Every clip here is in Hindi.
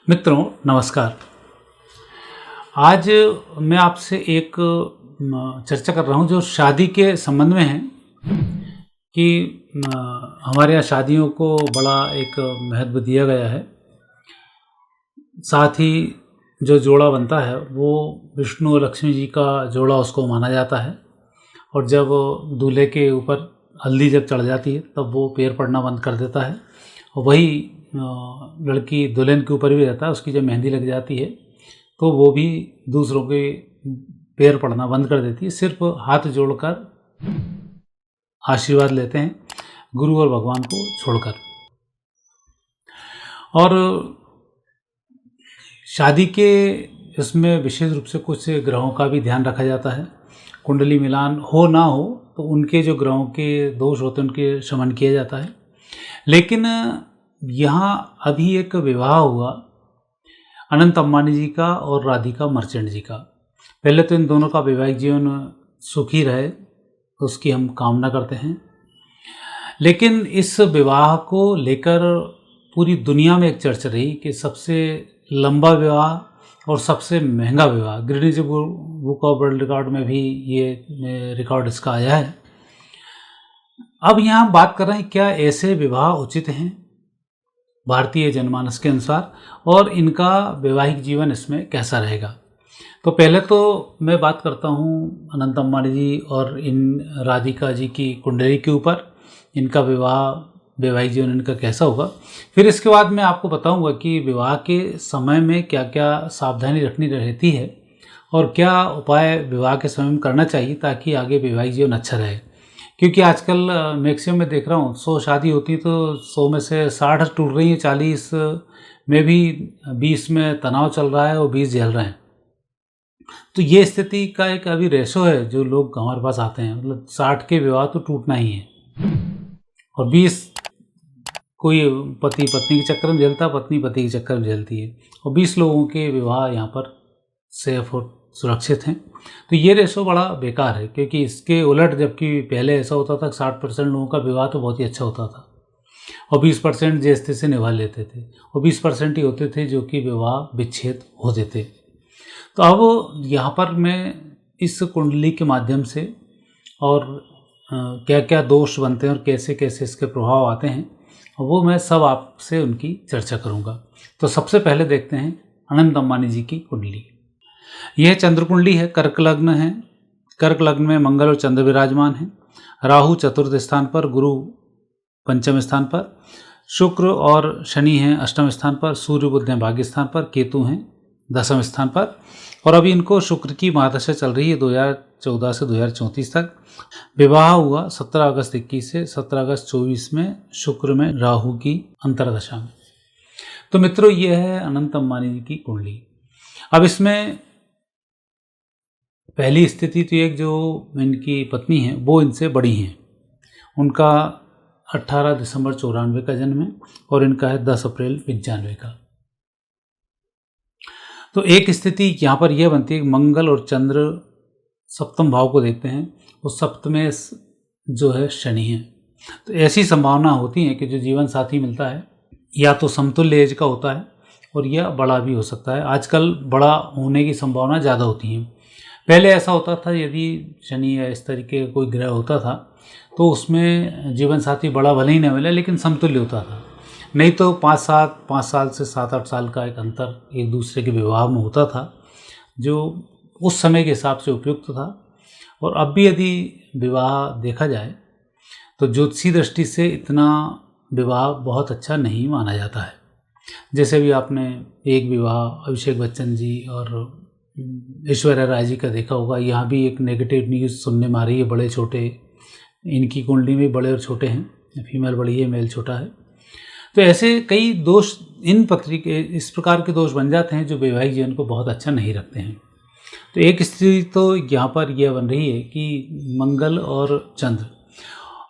मित्रों नमस्कार। आज मैं आपसे एक चर्चा कर रहा हूँ जो शादी के संबंध में है कि हमारे यहाँ शादियों को बड़ा एक महत्व दिया गया है। साथ ही जो जोड़ा बनता है वो विष्णु और लक्ष्मी जी का जोड़ा उसको माना जाता है। और जब दूल्हे के ऊपर हल्दी जब चढ़ जाती है तब वो पैर पड़ना बंद कर देता है। और वही लड़की दुल्हन के ऊपर भी रहता है, उसकी जब मेहंदी लग जाती है तो वो भी दूसरों के पैर पड़ना बंद कर देती है, सिर्फ हाथ जोड़कर आशीर्वाद लेते हैं गुरु और भगवान को छोड़कर। और शादी के इसमें विशेष रूप से कुछ ग्रहों का भी ध्यान रखा जाता है। कुंडली मिलान हो ना हो तो उनके जो ग्रहों के दोष होते हैं उनके शमन किया जाता है। लेकिन यहाँ अभी एक विवाह हुआ अनंत अंबानी जी का और राधिका मर्चेंट जी का। पहले तो इन दोनों का वैवाहिक जीवन सुखी रहे उसकी हम कामना करते हैं। लेकिन इस विवाह को लेकर पूरी दुनिया में एक चर्चा रही कि सबसे लंबा विवाह और सबसे महंगा विवाह, Guinness book of world record में भी ये रिकॉर्ड इसका आया है। अब यहाँ हम बात कर रहे हैं क्या ऐसे विवाह उचित हैं भारतीय जनमानस के अनुसार और इनका वैवाहिक जीवन इसमें कैसा रहेगा। तो पहले तो मैं बात करता हूँ अनंत अंबानी जी और इन राधिका जी की कुंडली के ऊपर, इनका वैवाहिक जीवन इनका कैसा होगा। फिर इसके बाद मैं आपको बताऊंगा कि विवाह के समय में क्या क्या सावधानी रखनी रहती है और क्या उपाय विवाह के समय में करना चाहिए ताकि आगे वैवाहिक जीवन अच्छा रहे। क्योंकि आजकल मैक्सिमम में देख रहा हूँ 100 शादी होती है तो 100 में से 60 टूट रही है, 40 में भी 20 में तनाव चल रहा है और 20 झेल रहे हैं। तो ये स्थिति का एक अभी रेशो है जो लोग हमारे पास आते हैं, मतलब 60 के विवाह तो टूटना ही है और 20 कोई पति पत्नी के चक्कर में झेलता, पत्नी पति के चक्कर में झेलती है और 20 लोगों के विवाह यहाँ पर सेफ और सुरक्षित हैं। तो ये रेशो बड़ा बेकार है क्योंकि इसके उलट जबकि पहले ऐसा होता था 60% लोगों का विवाह तो बहुत ही अच्छा होता था और 20% जैसे से निभा लेते थे और 20% ही होते थे जो कि विवाह विच्छेद होते थे। तो अब यहाँ पर मैं इस कुंडली के माध्यम से और क्या क्या दोष बनते हैं और कैसे कैसे इसके प्रभाव आते हैं वो मैं सब आपसे उनकी चर्चा करूँगा। तो सबसे पहले देखते हैं अनंत अंबानी जी की कुंडली। यह चंद्र कुंडली है, कर्क लग्न है। कर्क लग्न में मंगल और चंद्र विराजमान हैं। राहु चतुर्थ स्थान पर, गुरु पंचम स्थान पर, शुक्र और शनि हैं अष्टम स्थान पर, सूर्य बुध हैं भाग्य स्थान पर, केतु हैं दसम स्थान पर। और अभी इनको शुक्र की महादशा चल रही है 2014 से 2034 तक। विवाह हुआ 17 अगस्त 21 से 17 अगस्त 24 में शुक्र में राहु की अंतरदशा में। तो मित्रों ये है अनंत अंबानी जी की कुंडली। अब इसमें पहली स्थिति तो एक जो इनकी पत्नी है वो इनसे बड़ी हैं। उनका 18 दिसंबर 94 का जन्म है और इनका है 10 अप्रैल 95 का। तो एक स्थिति यहाँ पर यह बनती है कि मंगल और चंद्र सप्तम भाव को देखते हैं, उस सप्तम जो है शनि है। तो ऐसी संभावना होती है कि जो जीवन साथी मिलता है या तो समतुल्य एज का होता है और यह बड़ा भी हो सकता है। आजकल बड़ा होने की संभावना ज़्यादा होती है। पहले ऐसा होता था यदि शनि या इस तरीके का कोई ग्रह होता था तो उसमें जीवन साथी बड़ा भले ही न मिले लेकिन समतुल्य होता था, नहीं तो 5 साल से 7-8 साल का एक अंतर एक दूसरे के विवाह में होता था जो उस समय के हिसाब से उपयुक्त था। और अब भी यदि विवाह देखा जाए तो ज्योतिषी दृष्टि से इतना विवाह बहुत अच्छा नहीं माना जाता है। जैसे भी आपने एक विवाह अभिषेक बच्चन जी और ऐश्वर्या राय जी का देखा होगा, यहाँ भी एक नेगेटिव न्यूज़ सुनने में आ रही है। बड़े छोटे इनकी कुंडली में बड़े और छोटे हैं, फीमेल बड़ी है मेल छोटा है। तो ऐसे कई दोष इन पत्रिके इस प्रकार के दोष बन जाते हैं जो वैवाहिक जीवन को बहुत अच्छा नहीं रखते हैं। तो एक स्थिति तो यहाँ पर यह बन रही है कि मंगल और चंद्र।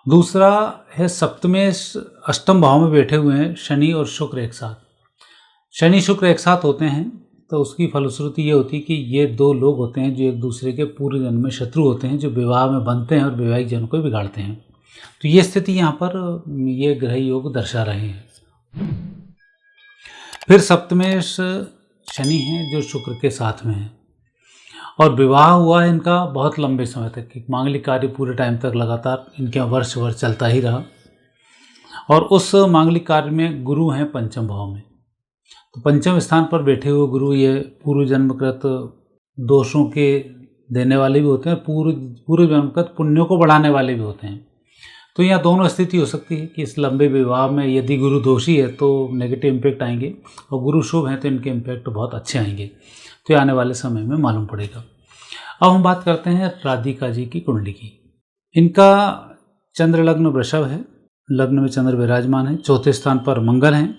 दूसरा है सप्तमें अष्टम भाव में बैठे हुए हैं शनि और शुक्र एक साथ। शनि शुक्र एक साथ होते हैं तो उसकी फलश्रुति ये होती है कि ये दो लोग होते हैं जो एक दूसरे के पूर्व जन्म में शत्रु होते हैं, जो विवाह में बनते हैं और वैवाहिक जीवन को बिगाड़ते हैं। तो ये स्थिति यहाँ पर ये ग्रह योग दर्शा रहे हैं। फिर सप्तमेश शनि है जो शुक्र के साथ में है, और विवाह हुआ है इनका बहुत लंबे समय तक, एक मांगलिक कार्य पूरे टाइम तक लगातार इनके वर्ष भर चलता ही रहा। और उस मांगलिक कार्य में गुरु हैं पंचम भाव में, तो पंचम स्थान पर बैठे हुए गुरु ये पूर्व जन्मकृत दोषों के देने वाले भी होते हैं, पूर्व जन्मकृत पुण्यों को बढ़ाने वाले भी होते हैं। तो यहाँ दोनों स्थिति हो सकती है कि इस लंबे विवाह में यदि गुरु दोषी है तो नेगेटिव इम्पैक्ट आएंगे, और गुरु शुभ हैं तो इनके इम्पैक्ट बहुत अच्छे आएंगे। तो ये आने वाले समय में मालूम पड़ेगा। अब हम बात करते हैं राधिका जी की कुंडली की। इनका चंद्र लग्न वृषभ है, लग्न में चंद्र विराजमान है, चौथे स्थान पर मंगल हैं,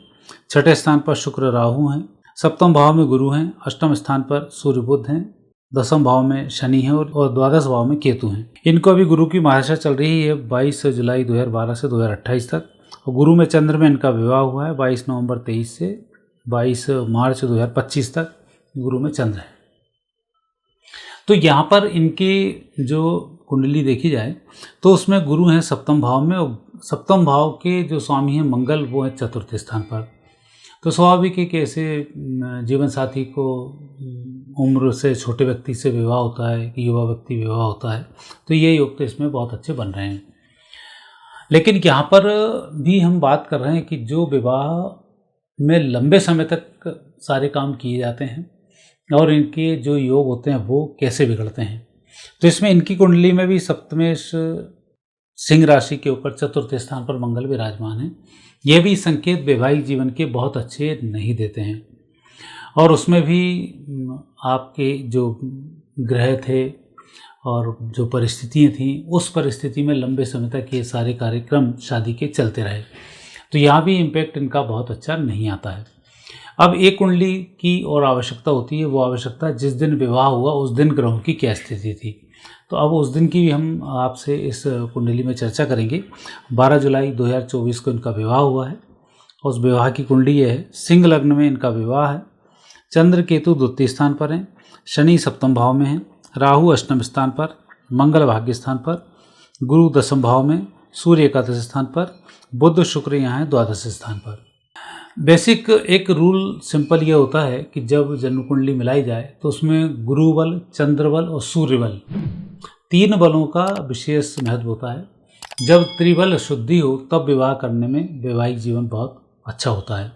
छठे स्थान पर शुक्र राहु हैं, सप्तम भाव में गुरु हैं, अष्टम स्थान पर सूर्य बुध हैं, दसम भाव में शनि है और द्वादश भाव में केतु हैं। इनको अभी गुरु की महादशा चल रही है 22 जुलाई 2012 से 2028 तक, और गुरु में चंद्र में इनका विवाह हुआ है 22 नवंबर 23 से 22 मार्च 2025 तक गुरु में चंद्र है। तो यहाँ पर इनकी जो कुंडली देखी जाए तो उसमें गुरु हैं सप्तम भाव में, और सप्तम भाव के जो स्वामी हैं मंगल वो है चतुर्थ स्थान पर। तो स्वाभाविक है कि ऐसे जीवन साथी को उम्र से छोटे व्यक्ति से विवाह होता है कि युवा व्यक्ति विवाह होता है, तो ये योग तो इसमें बहुत अच्छे बन रहे हैं। लेकिन यहाँ पर भी हम बात कर रहे हैं कि जो विवाह में लंबे समय तक सारे काम किए जाते हैं और इनके जो योग होते हैं वो कैसे बिगड़ते हैं। तो इसमें इनकी कुंडली में भी सप्तमेश सिंह राशि के ऊपर चतुर्थ स्थान पर मंगल विराजमान है। ये भी संकेत वैवाहिक जीवन के बहुत अच्छे नहीं देते हैं, और उसमें भी आपके जो ग्रह थे और जो परिस्थितियाँ थीं उस परिस्थिति में लंबे समय तक ये सारे कार्यक्रम शादी के चलते रहे, तो यहाँ भी इम्पैक्ट इनका बहुत अच्छा नहीं आता है। अब एक कुंडली की और आवश्यकता होती है, वो आवश्यकता जिस दिन विवाह हुआ उस दिन ग्रहों की क्या स्थिति थी। तो अब उस दिन की भी हम आपसे इस कुंडली में चर्चा करेंगे। 12 जुलाई 2024 को इनका विवाह हुआ है, उस विवाह की कुंडली ये है। सिंह लग्न में इनका विवाह है, चंद्र केतु द्वितीय स्थान पर हैं, शनि सप्तम भाव में हैं, राहु अष्टम स्थान पर, मंगल भाग्य स्थान पर, गुरु दसम भाव में, सूर्य एकादश स्थान पर, बुध शुक्र यहाँ है द्वादश स्थान पर। बेसिक एक रूल सिंपल ये होता है कि जब जन्म कुंडली मिलाई जाए तो उसमें गुरु बल, चंद्र बल और सूर्य बल, तीन बलों का विशेष महत्व होता है। जब त्रिबल शुद्धि हो तब विवाह करने में वैवाहिक जीवन बहुत अच्छा होता है।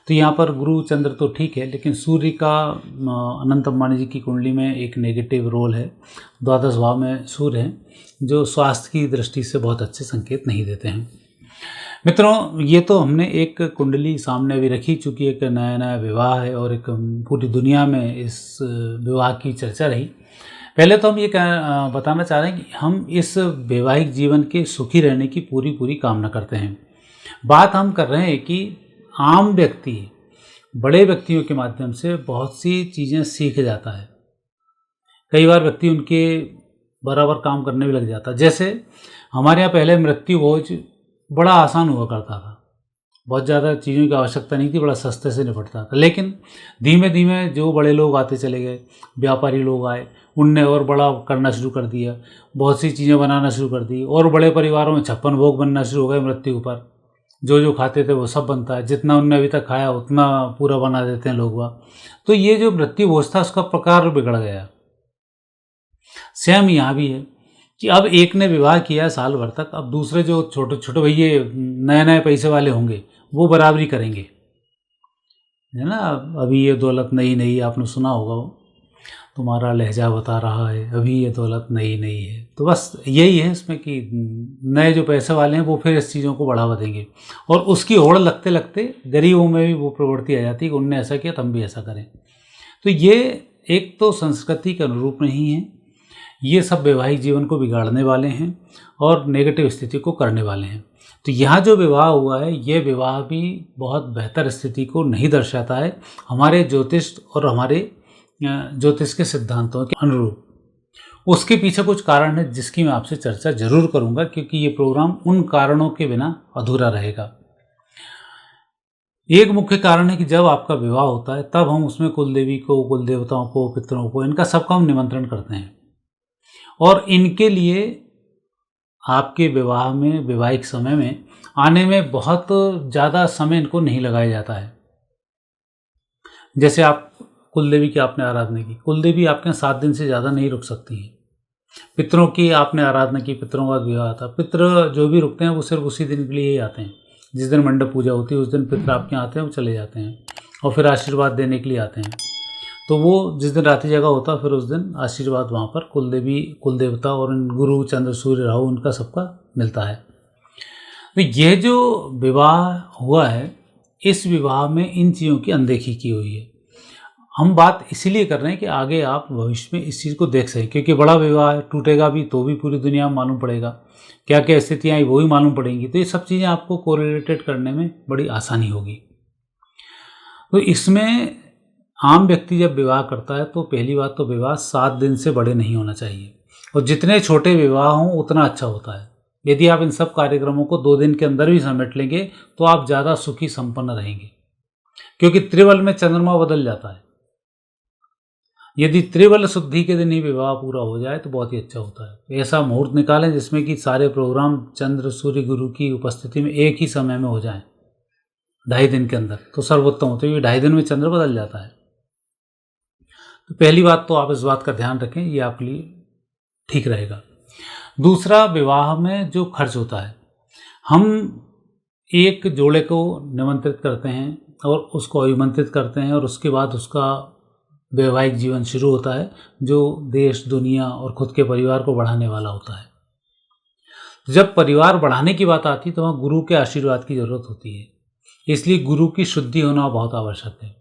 तो यहाँ पर गुरु चंद्र तो ठीक है, लेकिन सूर्य का अनंत अंबानी जी की कुंडली में एक नेगेटिव रोल है। द्वादश भाव में सूर्य है जो स्वास्थ्य की दृष्टि से बहुत अच्छे संकेत नहीं देते हैं। मित्रों, ये तो हमने एक कुंडली सामने अभी रखी, चूँकि एक नया नया विवाह है और एक पूरी दुनिया में इस विवाह की चर्चा रही। पहले तो हम ये बताना चाह रहे हैं कि हम इस वैवाहिक जीवन के सुखी रहने की पूरी कामना करते हैं। बात हम कर रहे हैं कि आम व्यक्ति बड़े व्यक्तियों के माध्यम से बहुत सी चीज़ें सीख जाता है। कई बार व्यक्ति उनके बराबर काम करने में लग जाता है। जैसे हमारे यहाँ पहले मृत्यु भोज बड़ा आसान हुआ करता था, बहुत ज़्यादा चीज़ों की आवश्यकता नहीं थी, बड़ा सस्ते से निपटता था। लेकिन धीमे धीमे जो बड़े लोग आते चले गए, व्यापारी लोग आए, उनने और बड़ा करना शुरू कर दिया, बहुत सी चीज़ें बनाना शुरू कर दी, और बड़े परिवारों में 56 भोग बनना शुरू हो गए। मृत्यु पर जो खाते थे वो सब बनता है, जितना उनने अभी तक खाया उतना पूरा बना देते हैं लोग वह। तो ये जो मृत्यु भोज था उसका प्रकार बिगड़ गया। सेम यहाँ भी है कि अब एक ने विवाह किया साल भर तक, अब दूसरे जो छोटे छोटे भैया नए नए पैसे वाले होंगे वो बराबरी करेंगे, है ना। अभी ये दौलत नई नई, आपने सुना होगा वो, तुम्हारा लहजा बता रहा है अभी ये दौलत नई नई है। तो बस यही है इसमें कि नए जो पैसे वाले हैं वो फिर इस चीज़ों को बढ़ावा देंगे, और उसकी होड़ लगते लगते गरीबों में भी वो प्रवृत्ति आ जाती है कि उनने ऐसा किया तो हम भी ऐसा करें। तो ये एक तो संस्कृति के अनुरूप नहीं है, ये सब वैवाहिक जीवन को बिगाड़ने वाले हैं और नेगेटिव स्थिति को करने वाले हैं। तो यहाँ जो विवाह हुआ है ये विवाह भी बहुत बेहतर स्थिति को नहीं दर्शाता है हमारे ज्योतिष और हमारे ज्योतिष के सिद्धांतों के अनुरूप। उसके पीछे कुछ कारण है जिसकी मैं आपसे चर्चा जरूर करूँगा, क्योंकि ये प्रोग्राम उन कारणों के बिना अधूरा रहेगा। एक मुख्य कारण है कि जब आपका विवाह होता है तब हम उसमें कुल देवी को, कुल देवताओं को, पितरों को, इनका सबका हम निमंत्रण करते हैं, और इनके लिए आपके विवाह में, वैवाहिक समय में आने में बहुत ज़्यादा समय इनको नहीं लगाया जाता है। जैसे आप कुलदेवी की आपने आराधना की, कुलदेवी आपके यहाँ 7 दिन से ज़्यादा नहीं रुक सकती हैं। पितरों की आपने आराधना की, पितरों का विवाह था, पितर जो भी रुकते हैं वो सिर्फ उसी दिन के लिए ही आते हैं। जिस दिन मंडप पूजा होती है उस दिन पितर आपके यहाँ आते हैं, वो चले जाते हैं और फिर आशीर्वाद देने के लिए आते हैं। तो वो जिस दिन रात्रि जगह होता है फिर उस दिन आशीर्वाद वहाँ पर कुलदेवी, कुलदेवता और गुरु, चंद्र, सूर्य, राहु उनका सबका मिलता है। तो ये जो विवाह हुआ है, इस विवाह में इन चीज़ों की अनदेखी की हुई है। हम बात इसीलिए कर रहे हैं कि आगे आप भविष्य में इस चीज़ को देख सकें, क्योंकि बड़ा विवाह है, टूटेगा भी तो भी पूरी दुनिया में मालूम पड़ेगा, क्या क्या स्थितियाँ आई वो ही मालूम पड़ेंगी। तो ये सब चीज़ें आपको कोरिलेटेड करने में बड़ी आसानी होगी। तो इसमें आम व्यक्ति जब विवाह करता है तो पहली बात तो विवाह 7 दिन से बड़े नहीं होना चाहिए, और जितने छोटे विवाह हों उतना अच्छा होता है। यदि आप इन सब कार्यक्रमों को 2 दिन के अंदर भी समेट लेंगे तो आप ज़्यादा सुखी संपन्न रहेंगे, क्योंकि त्रिवल में चंद्रमा बदल जाता है। यदि त्रिवल शुद्धि के दिन ही विवाह पूरा हो जाए तो बहुत ही अच्छा होता है। ऐसा मुहूर्त निकालें जिसमें कि सारे प्रोग्राम चंद्र, सूर्य, गुरु की उपस्थिति में एक ही समय में हो जाएं 2.5 दिन के अंदर, तो सर्वोत्तम होता है। 2.5 दिन में चंद्र बदल जाता है। तो पहली बात तो आप इस बात का ध्यान रखें, ये आपके लिए ठीक रहेगा। दूसरा, विवाह में जो खर्च होता है, हम एक जोड़े को निमंत्रित करते हैं और उसको अभिमंत्रित करते हैं और उसके बाद उसका वैवाहिक जीवन शुरू होता है, जो देश, दुनिया और खुद के परिवार को बढ़ाने वाला होता है। जब परिवार बढ़ाने की बात आती है तो वहाँ गुरु के आशीर्वाद की जरूरत होती है, इसलिए गुरु की शुद्धि होना बहुत आवश्यक है।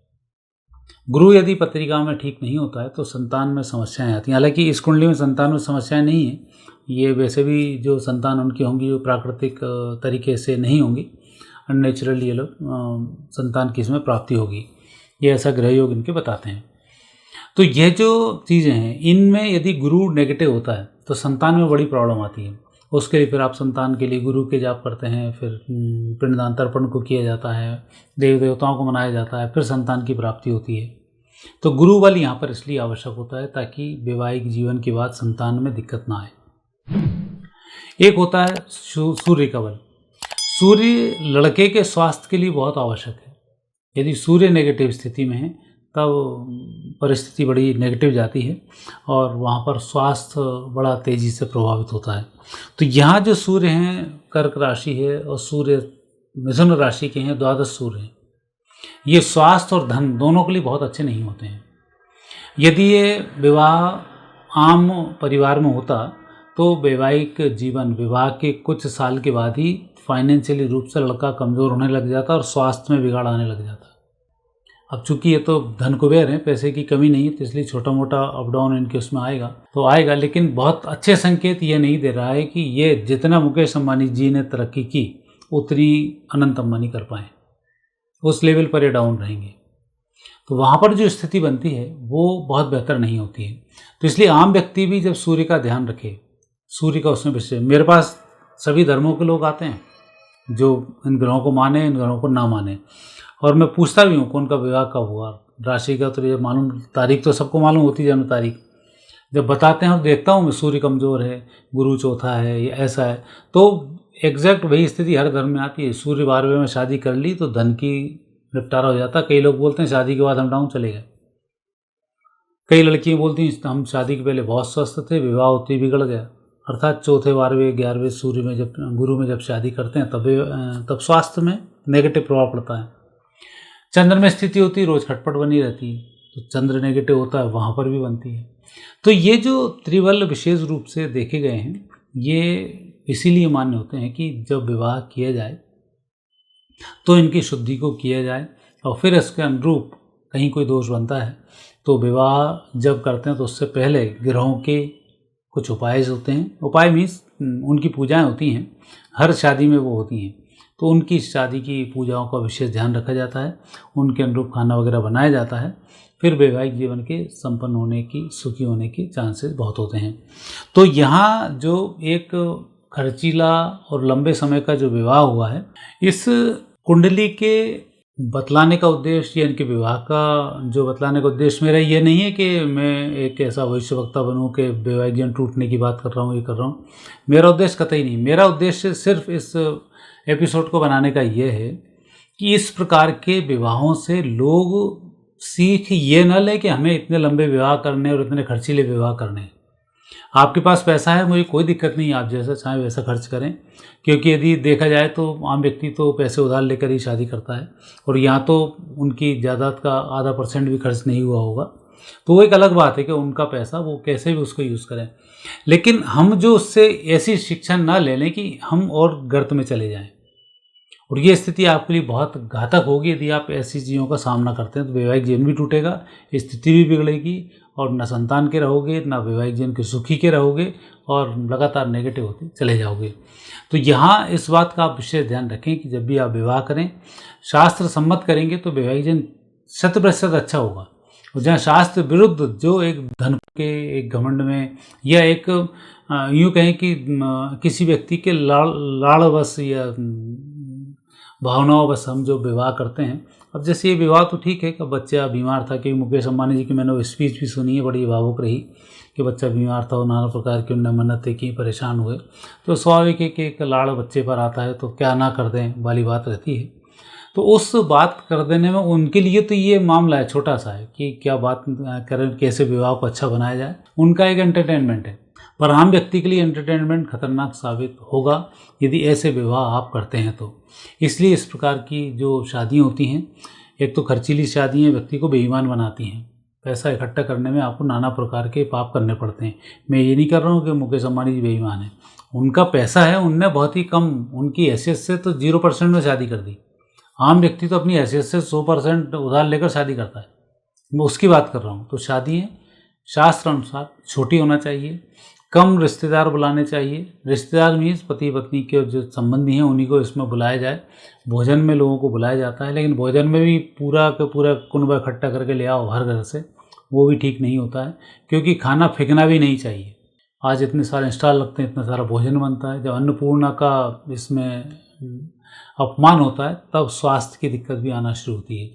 गुरु यदि पत्रिका में ठीक नहीं होता है तो संतान में समस्याएं आती हैं। हालांकि इस कुंडली में संतान में समस्याएं नहीं है, ये वैसे भी जो संतान उनकी होंगी वो प्राकृतिक तरीके से नहीं होंगी, अननेचुरली ये लोग संतान की इसमें प्राप्ति होगी, ये ऐसा ग्रह योग इनके बताते हैं। तो ये जो चीज़ें हैं इनमें यदि गुरु नेगेटिव होता है तो संतान में बड़ी प्रॉब्लम आती है। उसके लिए फिर आप संतान के लिए गुरु के जाप करते हैं, फिर पिंडदान तर्पण को किया जाता है, देव देवताओं को मनाया जाता है, फिर संतान की प्राप्ति होती है। तो गुरु बल यहाँ पर इसलिए आवश्यक होता है ताकि वैवाहिक जीवन के बाद संतान में दिक्कत ना आए। एक होता है सूर्य का बल। सूर्य लड़के के स्वास्थ्य के लिए बहुत आवश्यक है। यदि सूर्य नेगेटिव स्थिति में है तब परिस्थिति बड़ी नेगेटिव जाती है और वहाँ पर स्वास्थ्य बड़ा तेज़ी से प्रभावित होता है। तो यहाँ जो सूर्य हैं कर्क राशि है और सूर्य मिथुन राशि के हैं, 12 सूर्य हैं, ये स्वास्थ्य और धन दोनों के लिए बहुत अच्छे नहीं होते हैं। यदि ये विवाह आम परिवार में होता तो वैवाहिक जीवन विवाह के कुछ साल के बाद ही फाइनेंशियली रूप से लड़का कमज़ोर होने लग जाता और स्वास्थ्य में बिगाड़ आने लग जाता। अब चूंकि ये तो धन कुबेर हैं, पैसे की कमी नहीं है, तो इसलिए छोटा मोटा अप डाउन इनके उसमें आएगा तो आएगा, लेकिन बहुत अच्छे संकेत ये नहीं दे रहा है कि ये जितना मुकेश अंबानी जी ने तरक्की की उतनी अनंत अंबानी कर पाए, उस लेवल पर ये डाउन रहेंगे। तो वहाँ पर जो स्थिति बनती है वो बहुत बेहतर नहीं होती है। तो इसलिए आम व्यक्ति भी जब सूर्य का ध्यान रखे, सूर्य का उसमें विषय, मेरे पास सभी धर्मों के लोग आते हैं जो इन ग्रहों को माने, इन ग्रहों को ना माने, और मैं पूछता भी हूँ कौन का विवाह कब हुआ, राशि का तो ये मालूम, तारीख तो सबको मालूम होती है, जन्म तारीख जब बताते हैं और देखता हूँ मैं सूर्य कमज़ोर है, गुरु चौथा है, ये ऐसा है, तो एग्जैक्ट वही स्थिति हर धर्म में आती है। सूर्य 12वें में शादी कर ली तो धन की निपटारा हो जाता। कई लोग बोलते हैं शादी के बाद हम डाउन चले गए, कई लड़कियाँ बोलती हैं हम शादी के पहले बहुत स्वस्थ थे, विवाह होते ही बिगड़ गया। अर्थात चौथे, 12वें, 11वें सूर्य में जब गुरु में जब शादी करते हैं तब स्वास्थ्य में नेगेटिव प्रभाव पड़ता है। चंद्र में स्थिति होती है, रोज खटपट बनी रहती है, तो चंद्र नेगेटिव होता है, वहाँ पर भी बनती है। तो ये जो त्रिबल विशेष रूप से देखे गए हैं ये इसीलिए मान्य होते हैं कि जब विवाह किया जाए तो इनकी शुद्धि को किया जाए और फिर इसके अनुरूप कहीं कोई दोष बनता है तो विवाह जब करते हैं तो उससे पहले ग्रहों के कुछ उपाय होते हैं। उपाय मीन्स उनकी पूजाएं होती हैं, हर शादी में वो होती हैं, तो उनकी शादी की पूजाओं का विशेष ध्यान रखा जाता है, उनके अनुरूप खाना वगैरह बनाया जाता है, फिर वैवाहिक जीवन के संपन्न होने की, सुखी होने की चांसेस बहुत होते हैं। तो यहाँ जो एक खर्चीला और लंबे समय का जो विवाह हुआ है, इस कुंडली के बतलाने का उद्देश्य या इनके विवाह का जो बतलाने का उद्देश्य मेरा ये नहीं है कि मैं एक ऐसा भविष्यवक्ता बनूं कि वैवाहिक जीवन टूटने की बात कर रहा हूँ, ये कर रहा हूँ, मेरा उद्देश्य कतई नहीं। मेरा उद्देश्य सिर्फ इस एपिसोड को बनाने का ये है कि इस प्रकार के विवाहों से लोग सीख ये न लें कि हमें इतने लंबे विवाह करने और इतने खर्चीले विवाह करने। आपके पास पैसा है, मुझे कोई दिक्कत नहीं है, आप जैसा चाहें वैसा खर्च करें, क्योंकि यदि देखा जाए तो आम व्यक्ति तो पैसे उधार लेकर ही शादी करता है और यहाँ तो उनकी जायदाद का आधा % भी खर्च नहीं हुआ होगा, तो वो एक अलग बात है कि उनका पैसा वो कैसे भी उसको यूज़ करें। लेकिन हम जो उससे ऐसी शिक्षा ना ले लें कि हम और गर्त में चले जाएं, और ये स्थिति आपके लिए बहुत घातक होगी यदि आप ऐसी चीज़ों का सामना करते हैं। तो वैवाहिक जीवन भी टूटेगा, स्थिति भी बिगड़ेगी और न संतान के रहोगे, न वैवाहिक जीवन के सुखी के रहोगे और लगातार नेगेटिव होते चले जाओगे। तो यहाँ इस बात का आप विशेष ध्यान रखें कि जब भी आप विवाह करें, शास्त्र सम्मत करेंगे तो वैवाहिक जीवन 100% अच्छा होगा। और जहाँ शास्त्र विरुद्ध जो एक धन के एक घमंड में या एक यूँ कहें कि किसी व्यक्ति के लाड़वश या भावनाओं बस हम जो विवाह करते हैं। अब जैसे ये विवाह तो ठीक है कि बच्चा बीमार था, कि मुकेश अंबानी जी की मैंने वो स्पीच भी सुनी है, बड़ी भावुक रही कि बच्चा बीमार था और नाना प्रकार की उन्होंने मन्नतें की, परेशान हुए। तो स्वाभाविक है कि एक लाड़ बच्चे पर आता है तो क्या ना कर दें वाली बात रहती है। तो उस बात कर देने में उनके लिए तो ये मामला है, छोटा सा है कि क्या बात करें, कैसे विवाह को अच्छा बनाया जाए, उनका एक एंटरटेनमेंट है। पर आम व्यक्ति के लिए एंटरटेनमेंट खतरनाक साबित होगा यदि ऐसे विवाह आप करते हैं तो। इसलिए इस प्रकार की जो शादियाँ होती हैं, एक तो खर्चीली शादियाँ व्यक्ति को बेईमान बनाती हैं। पैसा इकट्ठा करने में आपको नाना प्रकार के पाप करने पड़ते हैं। मैं ये नहीं कर रहा हूँ कि मुकेश अंबानी जी बेईमान हैं, उनका पैसा है, उनने बहुत ही कम, उनकी हैसियत से तो 0% में शादी कर दी। आम व्यक्ति तो अपनी हैसियत से 100% उधार लेकर शादी करता है, मैं उसकी बात कर रहा हूँ। तो शादियाँ शास्त्र अनुसार छोटी होना चाहिए, कम रिश्तेदार बुलाने चाहिए। रिश्तेदार मीन्स पति पत्नी के जो संबंधी हैं उन्हीं को इसमें बुलाया जाए। भोजन में लोगों को बुलाया जाता है, लेकिन भोजन में भी पूरा का पूरा कुनबा इकट्ठा करके ले आओ हर घर से, वो भी ठीक नहीं होता है, क्योंकि खाना फेंकना भी नहीं चाहिए। आज इतने सारे स्टॉल लगते हैं, इतना सारा भोजन बनता है, जब अन्नपूर्णा का इसमें अपमान होता है तब स्वास्थ्य की दिक्कत भी आना शुरू होती है।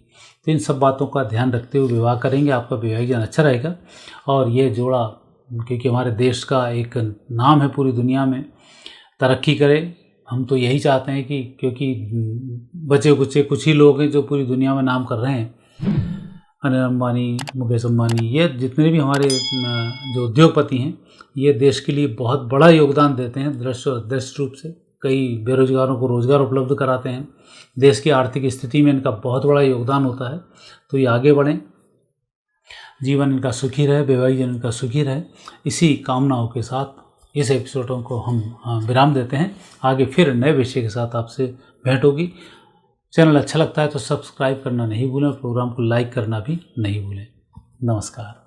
तो इन सब बातों का ध्यान रखते हुए विवाह करेंगे, आपका वैवाहिक जीवन अच्छा रहेगा। और ये जोड़ा, क्योंकि हमारे देश का एक नाम है पूरी दुनिया में, तरक्की करे, हम तो यही चाहते हैं कि, क्योंकि बचे कुचे कुछ ही लोग हैं जो पूरी दुनिया में नाम कर रहे हैं, अनिल अंबानी, मुकेश अंबानी, ये जितने भी हमारे जो उद्योगपति हैं, ये देश के लिए बहुत बड़ा योगदान देते हैं दृष्ट रूप से। कई बेरोजगारों को रोज़गार उपलब्ध कराते हैं, देश की आर्थिक स्थिति में इनका बहुत बड़ा योगदान होता है। तो ये आगे बढ़ें, जीवन इनका सुखी रहे, वैवाहिक जीवन इनका सुखी रहे, इसी कामनाओं के साथ इस एपिसोडों को हम विराम देते हैं। आगे फिर नए विषय के साथ आपसे भेंट होगी। चैनल अच्छा लगता है तो सब्सक्राइब करना नहीं भूलें और प्रोग्राम को लाइक करना भी नहीं भूलें। नमस्कार।